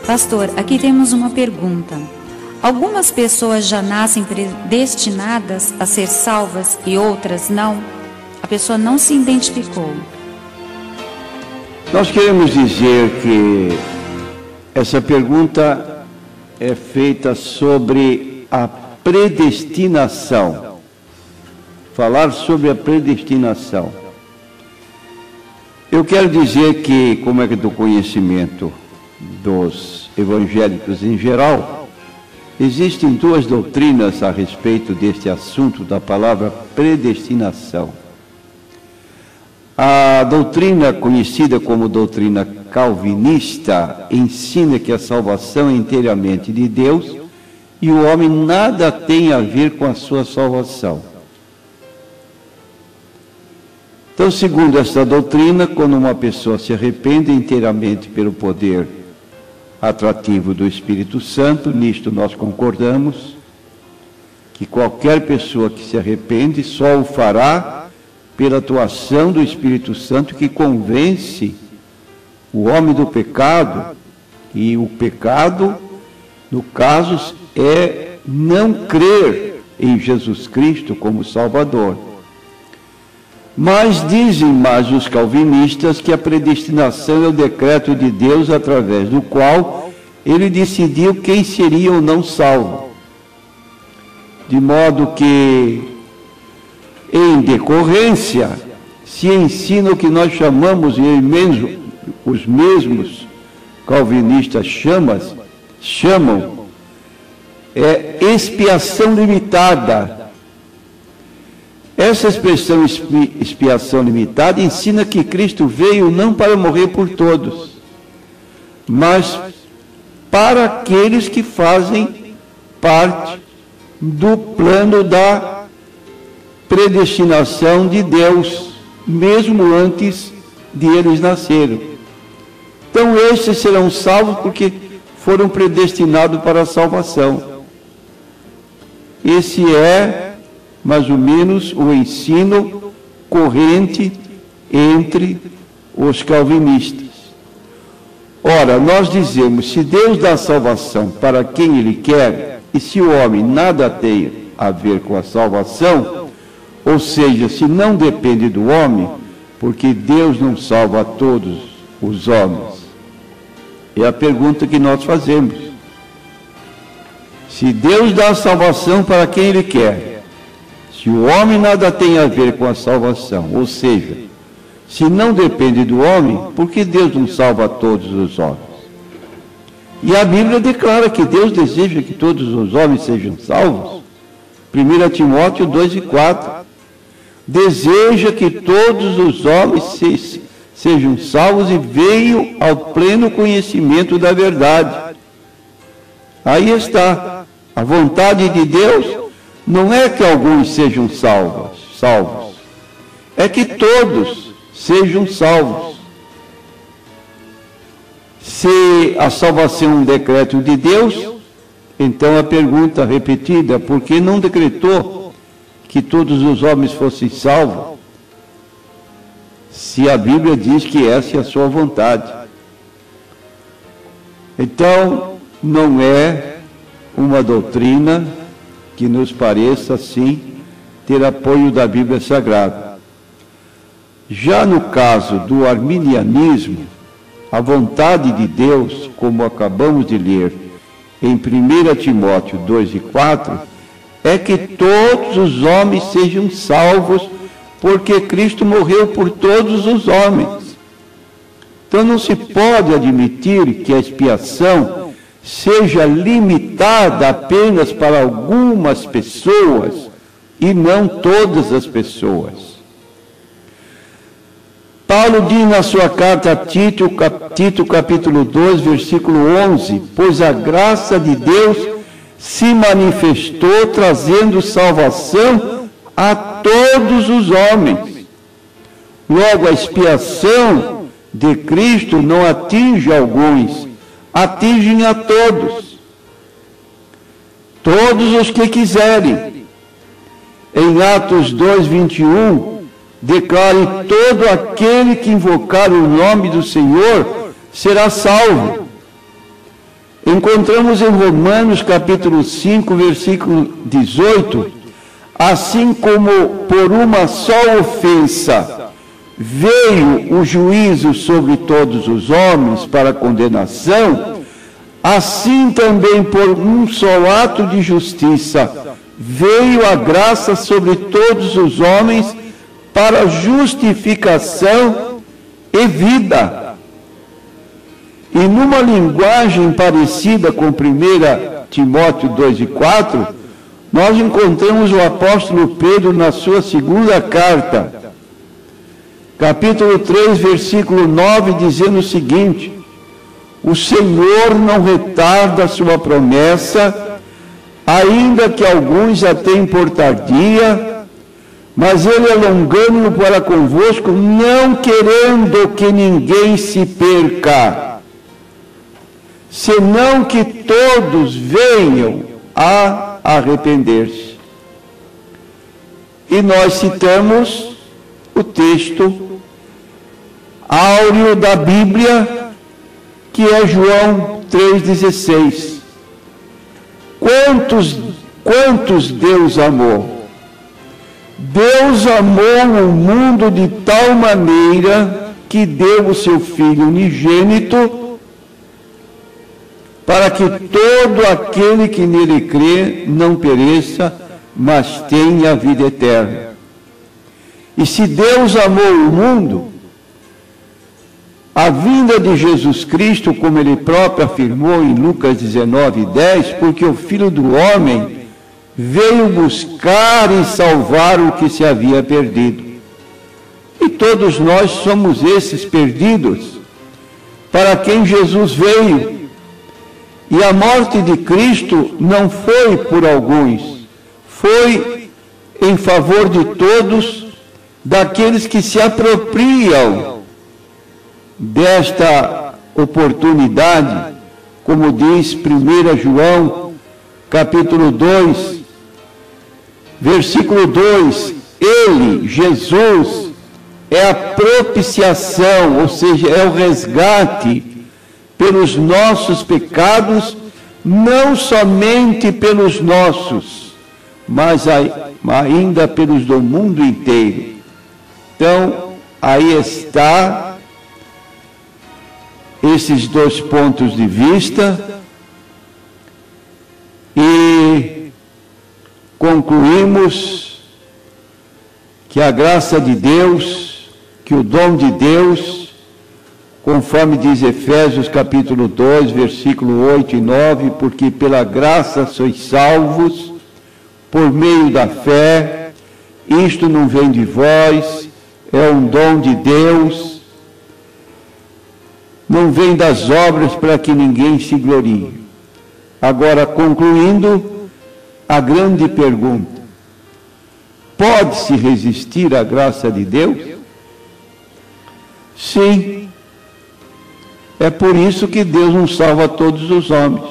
Pastor, aqui temos uma pergunta. Algumas pessoas já nascem predestinadas a ser salvas e outras não? A pessoa não se identificou. Nós queremos dizer que essa pergunta é feita sobre a predestinação. Falar sobre a predestinação. Eu quero dizer que, como é que do conhecimento dos evangélicos em geral, existem duas doutrinas a respeito deste assunto da palavra predestinação. A doutrina conhecida como doutrina calvinista ensina que a salvação é inteiramente de Deus e o homem nada tem a ver com a sua salvação. Então, segundo esta doutrina, quando uma pessoa se arrepende inteiramente pelo poder atrativo do Espírito Santo, nisto nós concordamos, que qualquer pessoa que se arrepende só o fará pela atuação do Espírito Santo, que convence o homem do pecado, e o pecado, no caso, é não crer em Jesus Cristo como Salvador. Mas dizem mais os calvinistas que a predestinação é o decreto de Deus através do qual ele decidiu quem seria ou não salvo. De modo que, em decorrência, se ensina o que nós chamamos, e os mesmos calvinistas chamam expiação limitada. Essa expressão expiação limitada ensina que Cristo veio não para morrer por todos, mas para aqueles que fazem parte do plano da predestinação de Deus, mesmo antes de eles nascerem. Então, estes serão salvos porque foram predestinados para a salvação. Esse é mais ou menos o ensino corrente entre os calvinistas. Ora, nós dizemos, se Deus dá salvação para quem Ele quer, e se o homem nada tem a ver com a salvação, ou seja, se não depende do homem, porque Deus não salva a todos os homens. É a pergunta que nós fazemos. Se Deus dá salvação para quem Ele quer, se o homem nada tem a ver com a salvação, ou seja, se não depende do homem, por que Deus não salva todos os homens? E a Bíblia declara que Deus deseja que todos os homens sejam salvos. 1 Timóteo 2:4. Deseja que todos os homens sejam salvos e venham ao pleno conhecimento da verdade. Aí está. A vontade de Deus não é que alguns sejam salvos, é que todos sejam salvos. Se a salvação é um decreto de Deus, então a pergunta repetida, por que não decretou que todos os homens fossem salvos? Se a Bíblia diz que essa é a sua vontade. Então, não é uma doutrina que nos pareça, assim, ter apoio da Bíblia Sagrada. Já no caso do arminianismo, a vontade de Deus, como acabamos de ler em 1 Timóteo 2:4, é que todos os homens sejam salvos, porque Cristo morreu por todos os homens. Então não se pode admitir que a expiação seja limitada apenas para algumas pessoas e não todas as pessoas. Paulo diz na sua carta a Tito capítulo 2, versículo 11, pois a graça de Deus se manifestou trazendo salvação a todos os homens. Logo, a expiação de Cristo não atinge alguns, atingem a todos. Todos os que quiserem. Em Atos 2:21, declare: todo aquele que invocar o nome do Senhor será salvo. encontramos em Romanos capítulo 5, versículo 18, assim como por uma só ofensa veio o juízo sobre todos os homens para condenação, assim também por um só ato de justiça veio a graça sobre todos os homens para justificação e vida. E numa linguagem parecida com 1 Timóteo 2:4, nós encontramos o apóstolo Pedro na sua segunda carta, capítulo 3, versículo 9, dizendo o seguinte: o Senhor não retarda a sua promessa, ainda que alguns a tenham por tardia, mas ele é longânimo para convosco, não querendo que ninguém se perca, senão que todos venham a arrepender-se. E nós citamos o texto áureo da Bíblia, que é João 3,16. Quantos Deus amou? Deus amou o mundo de tal maneira que deu o seu Filho unigênito, para que todo aquele que nele crê não pereça, mas tenha a vida eterna. E se Deus amou o mundo, a vinda de Jesus Cristo, como ele próprio afirmou em Lucas 19:10, porque o Filho do Homem veio buscar e salvar o que se havia perdido. E todos nós somos esses perdidos, para quem Jesus veio. E a morte de Cristo não foi por alguns, foi em favor de todos, daqueles que se apropriam desta oportunidade, como diz 1 João, capítulo 2, versículo 2, ele, Jesus, é a propiciação, ou seja, é o resgate pelos nossos pecados, não somente pelos nossos, mas ainda pelos do mundo inteiro. Então, aí está esses dois pontos de vista e concluímos que a graça de Deus, que o dom de Deus, conforme diz Efésios capítulo 2, versículo 8 e 9, porque pela graça sois salvos, por meio da fé, isto não vem de vós, é um dom de Deus, não vem das obras para que ninguém se glorie. Agora, concluindo, a grande pergunta: pode-se resistir à graça de Deus? Sim. É por isso que Deus não salva todos os homens.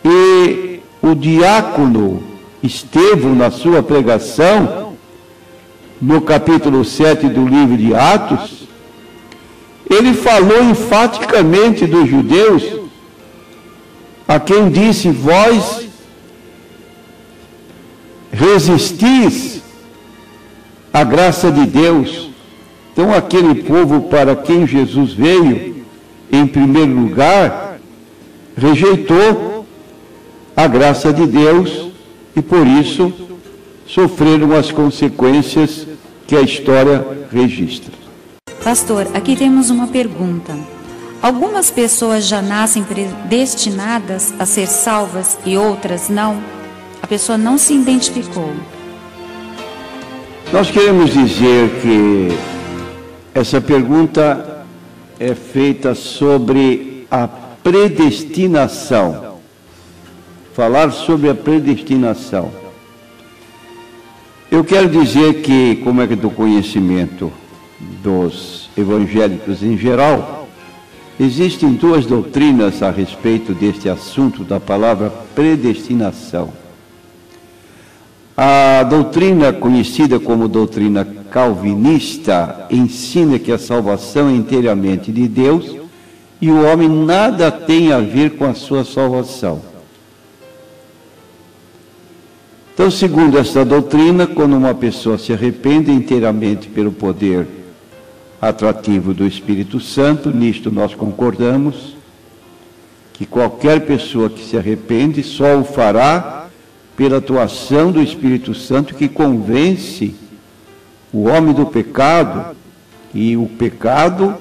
E o diácono Estevão, na sua pregação, no capítulo 7 do livro de Atos, ele falou enfaticamente dos judeus, a quem disse: vós resistis à graça de Deus. Então, aquele povo para quem Jesus veio, em primeiro lugar, rejeitou a graça de Deus e, por isso, sofreram as consequências que a história registra. Pastor, aqui temos uma pergunta. Algumas pessoas já nascem predestinadas a ser salvas e outras não? A pessoa não se identificou. Nós queremos dizer que essa pergunta é feita sobre a predestinação. Falar sobre a predestinação. Eu quero dizer que, como é que do conhecimento dos evangélicos em geral, existem duas doutrinas a respeito deste assunto da palavra predestinação. A doutrina conhecida como doutrina calvinista ensina que a salvação é inteiramente de Deus e o homem nada tem a ver com a sua salvação. Então, segundo esta doutrina, quando uma pessoa se arrepende inteiramente pelo poder atrativo do Espírito Santo, nisto nós concordamos, que qualquer pessoa que se arrepende só o fará pela atuação do Espírito Santo, que convence o homem do pecado, e o pecado,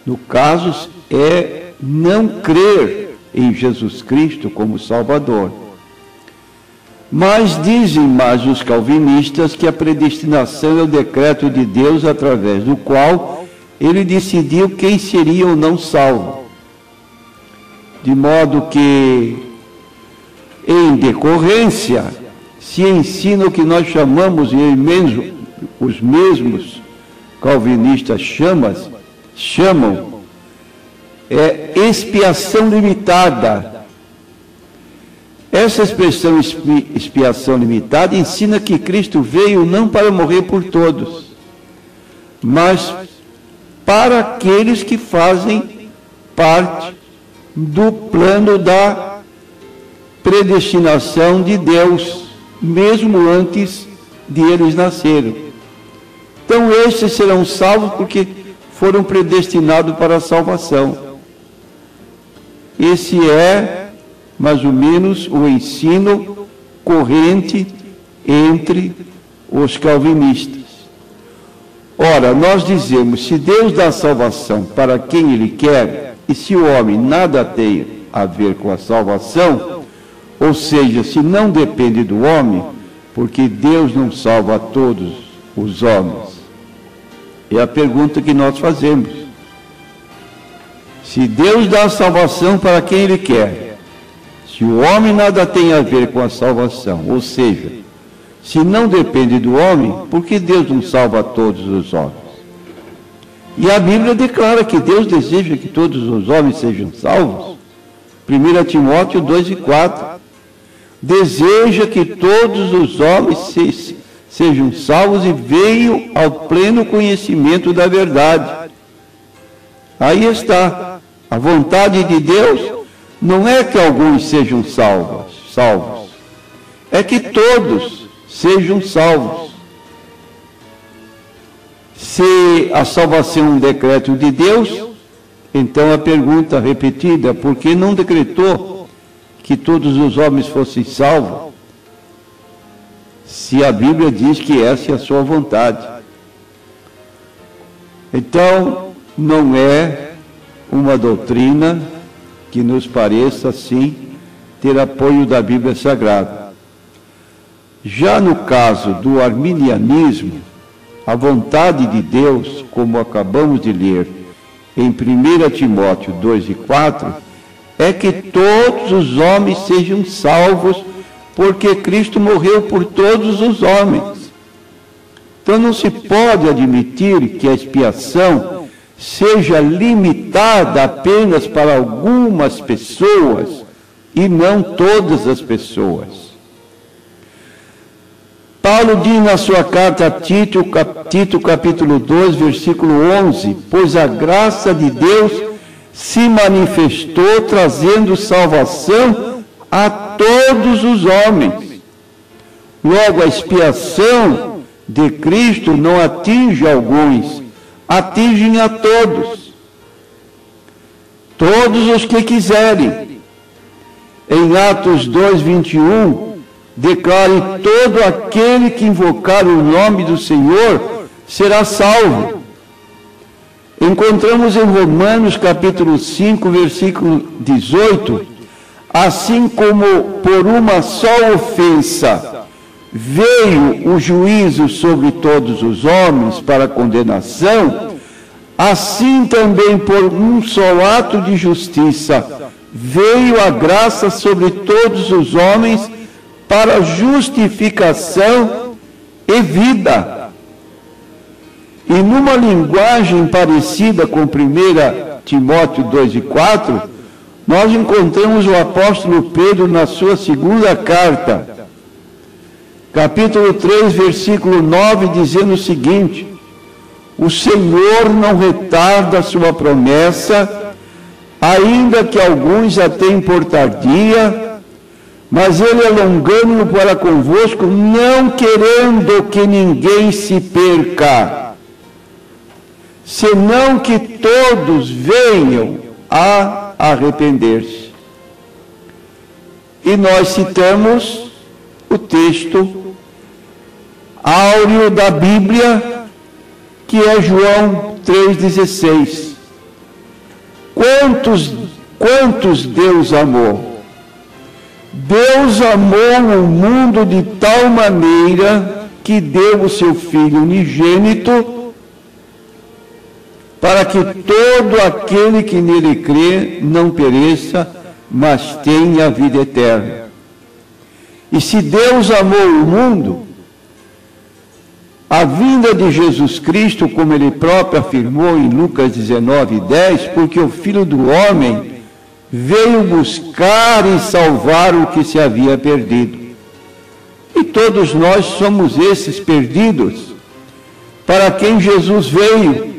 no caso, é não crer em Jesus Cristo como Salvador. Mas dizem mais os calvinistas que a predestinação é o decreto de Deus através do qual ele decidiu quem seria ou não salvo. De modo que, em decorrência, se ensina o que nós chamamos, e os mesmos calvinistas chamam expiação limitada. Essa expressão expiação limitada ensina que Cristo veio não para morrer por todos, mas para aqueles que fazem parte do plano da predestinação de Deus, mesmo antes de eles nascerem. Então, estes serão salvos porque foram predestinados para a salvação. Esse é, mais ou menos, o ensino corrente entre os calvinistas. Ora, nós dizemos, se Deus dá salvação para quem Ele quer, e se o homem nada tem a ver com a salvação, ou seja, se não depende do homem, porque Deus não salva a todos os homens. É a pergunta que nós fazemos. Se Deus dá a salvação para quem Ele quer, se o homem nada tem a ver com a salvação, ou seja, se não depende do homem, por que Deus não salva a todos os homens? E a Bíblia declara que Deus deseja que todos os homens sejam salvos. 1 Timóteo 2:4. Deseja que todos os homens sejam salvos e veio ao pleno conhecimento da verdade. Aí está. A vontade de Deus não é que alguns sejam salvos. É que todos sejam salvos. Se a salvação é um decreto de Deus, então a pergunta repetida, por que não decretou que todos os homens fossem salvos? Se a Bíblia diz que essa é a sua vontade. Então, não é uma doutrina que nos pareça, assim, ter apoio da Bíblia Sagrada. Já no caso do arminianismo, a vontade de Deus, como acabamos de ler em 1 Timóteo 2:4, é que todos os homens sejam salvos, porque Cristo morreu por todos os homens. Então não se pode admitir que a expiação seja limitada apenas para algumas pessoas e não todas as pessoas. Paulo diz na sua carta a Tito capítulo 2, versículo 11, pois a graça de Deus se manifestou trazendo salvação a todos os homens. Logo, a expiação de Cristo não atinge alguns, atingem a todos. Todos os que quiserem. Em Atos 2:21, declare: todo aquele que invocar o nome do Senhor será salvo. Encontramos em Romanos capítulo 5, versículo 18, assim como por uma só ofensa veio o juízo sobre todos os homens para condenação, assim também por um só ato de justiça veio a graça sobre todos os homens para justificação e vida. E numa linguagem parecida com 1 Timóteo 2:4, nós encontramos o apóstolo Pedro na sua segunda carta, capítulo 3, versículo 9, dizendo o seguinte: o Senhor não retarda a sua promessa, ainda que alguns a tenham por tardia, mas ele é longânimo para convosco, não querendo que ninguém se perca, senão que todos venham a arrepender-se. E nós citamos o texto áureo da Bíblia, que é João 3,16. Quantos Deus amou? Deus amou o mundo de tal maneira que deu o seu Filho unigênito, para que todo aquele que nele crê não pereça, mas tenha a vida eterna. E se Deus amou o mundo, a vinda de Jesus Cristo, como ele próprio afirmou em Lucas 19:10, porque o Filho do Homem veio buscar e salvar o que se havia perdido. E todos nós somos esses perdidos, para quem Jesus veio.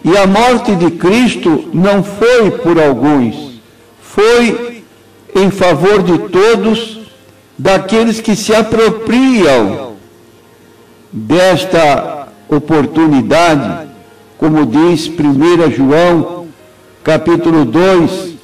E a morte de Cristo não foi por alguns, foi em favor de todos, daqueles que se apropriam desta oportunidade, como diz 1 João, capítulo 2,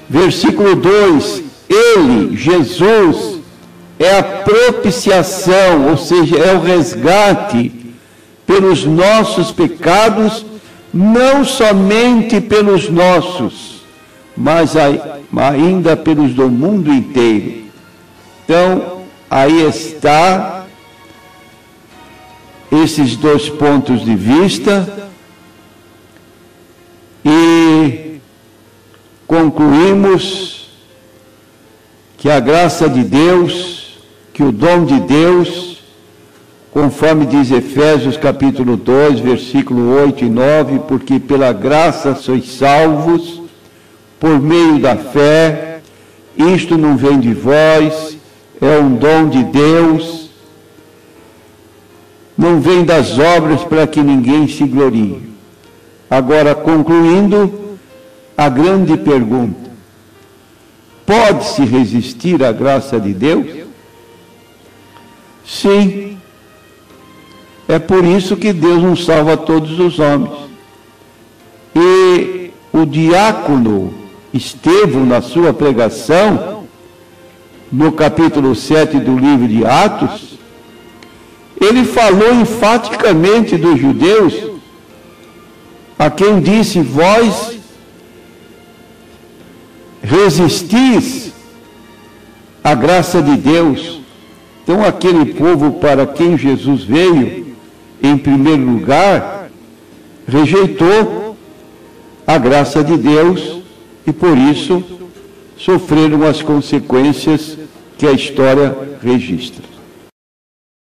versículo 2, ele, Jesus, é a propiciação, ou seja, é o resgate pelos nossos pecados, não somente pelos nossos, mas ainda pelos do mundo inteiro. Então, aí está esses dois pontos de vista, e concluímos que a graça de Deus, que o dom de Deus, conforme diz Efésios capítulo 2, versículo 8 e 9, porque pela graça sois salvos, por meio da fé, isto não vem de vós, é um dom de Deus, não vem das obras para que ninguém se glorie. Agora, concluindo, a grande pergunta: pode-se resistir à graça de Deus? Sim. É por isso que Deus não salva todos os homens. E o diácono Estevão, na sua pregação, no capítulo 7 do livro de Atos, ele falou enfaticamente dos judeus, a quem disse: vós resistis à graça de Deus. Então, aquele povo para quem Jesus veio, em primeiro lugar, rejeitou a graça de Deus e, por isso, sofreram as consequências que a história registra.